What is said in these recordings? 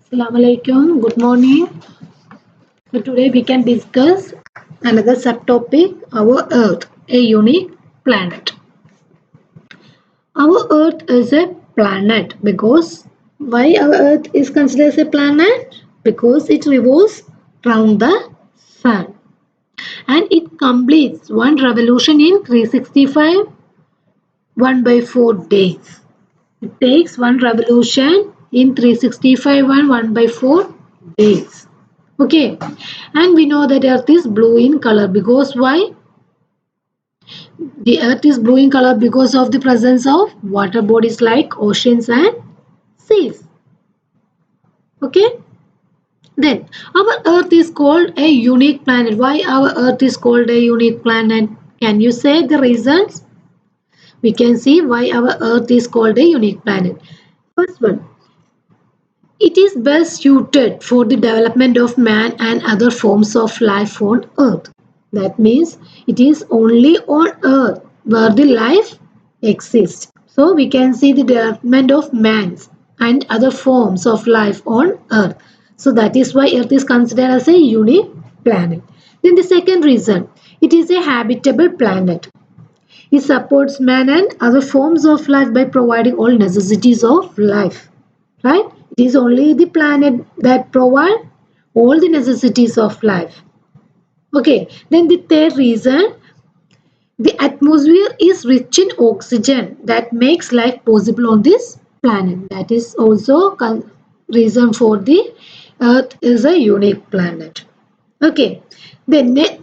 Assalamu alaikum. Good morning. So today we can discuss another subtopic, our Earth, a unique planet. Our Earth is a planet because why our Earth is considered as a planet? Because it revolves around the sun and it completes one revolution in 365 1 by 4 days. It takes one revolution in 365 and 1 by 4 days. Okay, and we know that earth is blue in color because why? The earth is blue in color because of the presence of water bodies like oceans and seas. Okay, then our earth is called a unique planet. Why our earth is called a unique planet? Can you say the reasons? We can see why our earth is called a unique planet. First one, it is best suited for the development of man and other forms of life on earth. That means it is only on earth where the life exists. So we can see the development of man's and other forms of life on earth. So that is why earth is considered as a unique planet. Then the second reason, it is a habitable planet. It supports man and other forms of life by providing all necessities of life. Right? It is only the planet that provide all the necessities of life. Okay, then the third reason, the atmosphere is rich in oxygen that makes life possible on this planet. That is also reason for the earth is a unique planet. Okay, the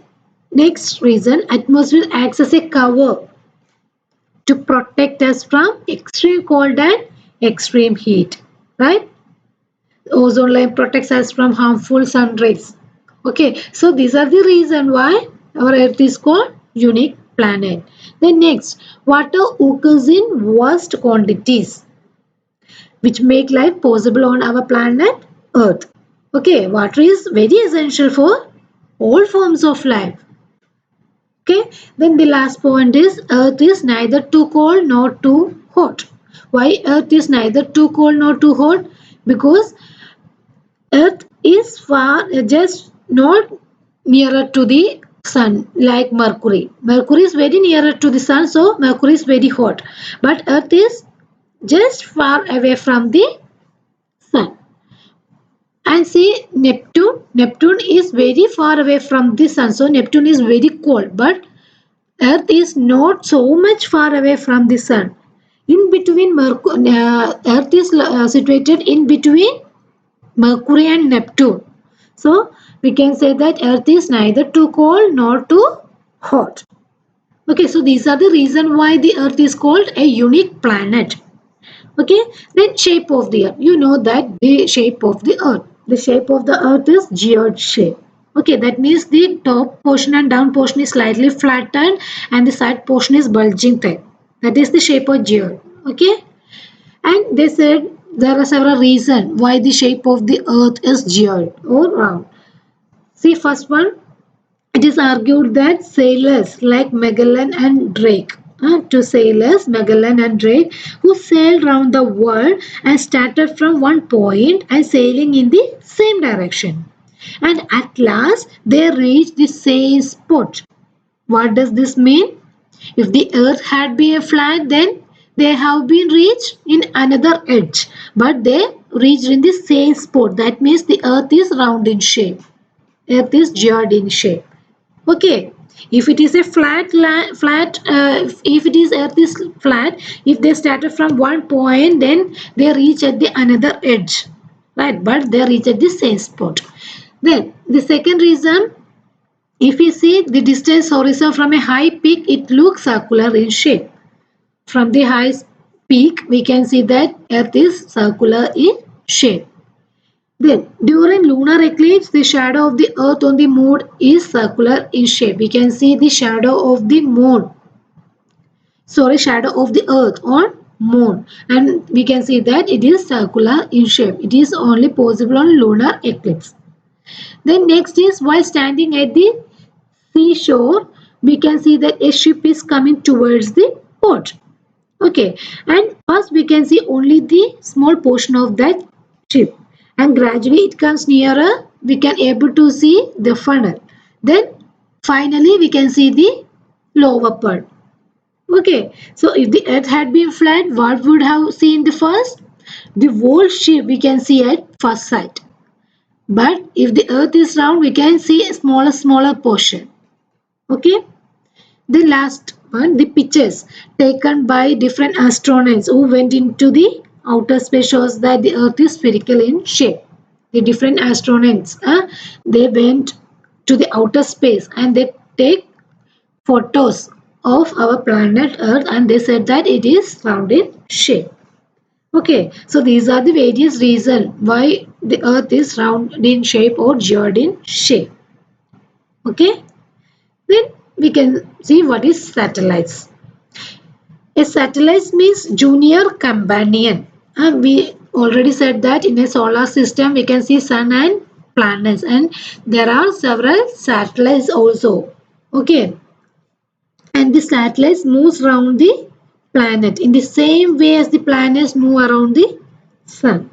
next reason, atmosphere acts as a cover to protect us from extreme cold and extreme heat, right? Ozone layer protects us from harmful sun rays. Okay, so these are the reason why our earth is called unique planet. Then next, water occurs in vast quantities which make life possible on our planet earth. Okay, water is very essential for all forms of life. Okay, then the last point is earth is neither too cold nor too hot. Why earth is neither too cold nor too hot? Because earth is far just not nearer to the sun like mercury. Mercury is very nearer to the sun, so mercury is very hot, but earth is just far away from the sun. And see Neptune is very far away from the sun, so Neptune is very cold, but earth is not so much far away from the sun. In between earth is situated in between Mercury and Neptune. So we can say that earth is neither too cold nor too hot. Okay, so these are the reason why the earth is called a unique planet. Okay, then shape of the earth. You know that the shape of the earth. The shape of the earth is geode shape. Okay, that means the top portion and down portion is slightly flattened and the side portion is bulging type. That is the shape of geode. Okay, and they said there are several reasons why the shape of the earth is geode or round. See, first one, it is argued that sailors like Magellan and Drake, two sailors, Magellan and Drake, who sailed around the world and started from one point and sailing in the same direction. And at last, they reached the same spot. What does this mean? If the earth had been flat, then they have been reached in another edge, but they reached in the same spot. That means the earth is round in shape. Earth is geode in shape. Okay. If it is a if it is earth is flat, if they started from one point, then they reach at the another edge, right? But they reach at the same spot. Then the second reason, if we see the distance horizon from a high peak, it looks circular in shape. From the highest peak, we can see that Earth is circular in shape. Then, during lunar eclipse, the shadow of the Earth on the moon is circular in shape. We can see the shadow of the moon. Sorry, shadow of the Earth on moon, and we can see that it is circular in shape. It is only possible on lunar eclipse. Then next is while standing at the seashore, we can see that a ship is coming towards the port. Okay, and first we can see only the small portion of that ship, and gradually it comes nearer, we can able to see the funnel. Then finally we can see the lower part. Okay, so if the earth had been flat, what would have seen the first? The whole shape we can see at first sight. But if the earth is round, we can see a smaller portion. Okay. The last one, the pictures taken by different astronauts who went into the outer space shows that the earth is spherical in shape. The different astronauts, they went to the outer space and they take photos of our planet earth, and they said that it is round in shape. Okay, so these are the various reasons why the earth is round in shape or geode in shape. Okay, then we can see what is satellites. A satellite means junior companion. We already said that in a solar system we can see sun and planets, and there are several satellites also. Okay, and the satellites moves around the planet in the same way as the planets move around the sun.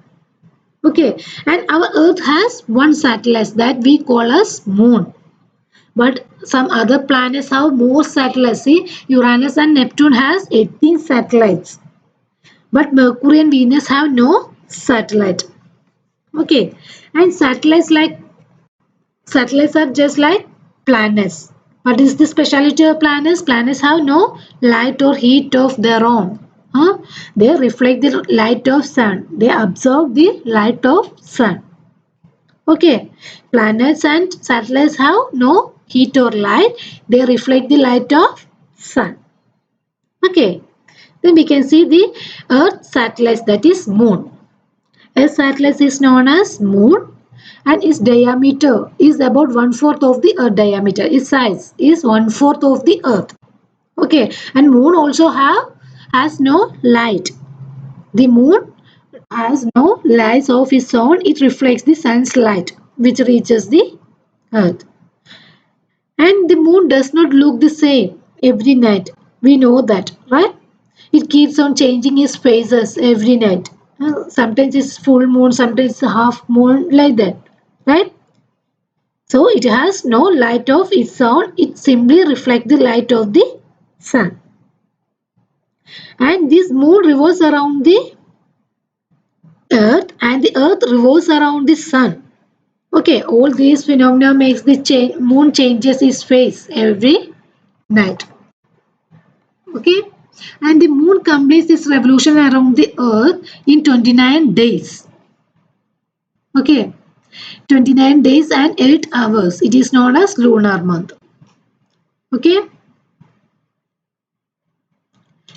Okay, and our earth has one satellite that we call as moon, but some other planets have more satellites. See, Uranus and Neptune has 18 satellites, but Mercury and Venus have no satellite. Okay, and satellites are just like planets. What is the speciality of planets? Planets have no light or heat of their own. They reflect the light of sun. They absorb the light of sun. Okay, planets and satellites have no heat or light. They reflect the light of sun. Okay, then we can see the Earth satellites, that is moon. A satellite is known as moon, and its diameter is about one-fourth of the Earth diameter. Its size is one-fourth of the Earth. Okay, and moon also has no light. The moon has no light of its own. It reflects the sun's light, which reaches the Earth. And the moon does not look the same every night. We know that, right? It keeps on changing its phases every night. Sometimes it's full moon, sometimes it's half moon, like that, right? So it has no light of its own. It simply reflects the light of the sun. And this moon revolves around the earth, and the earth revolves around the sun. Okay, all these phenomena makes the moon changes its phase every night. Okay, and the moon completes its revolution around the earth in 29 days. Okay, 29 days and 8 hours. It is known as lunar month. Okay,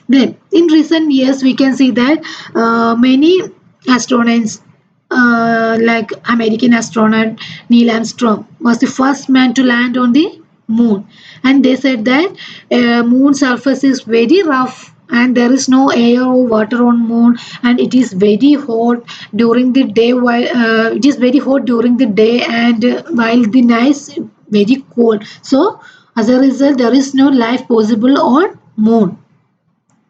then in recent years we can see that many astronauts, like American astronaut Neil Armstrong was the first man to land on the moon, and they said that moon surface is very rough and there is no air or water on moon, and it is very hot during the day, while it is very hot during the day, and while the night is very cold. So as a result there is no life possible on moon.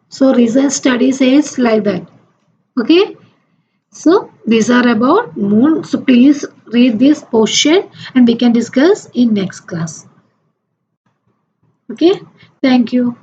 So recent study says like that. Okay, so these are about moon. So please read this portion and we can discuss in next class. Okay, thank you.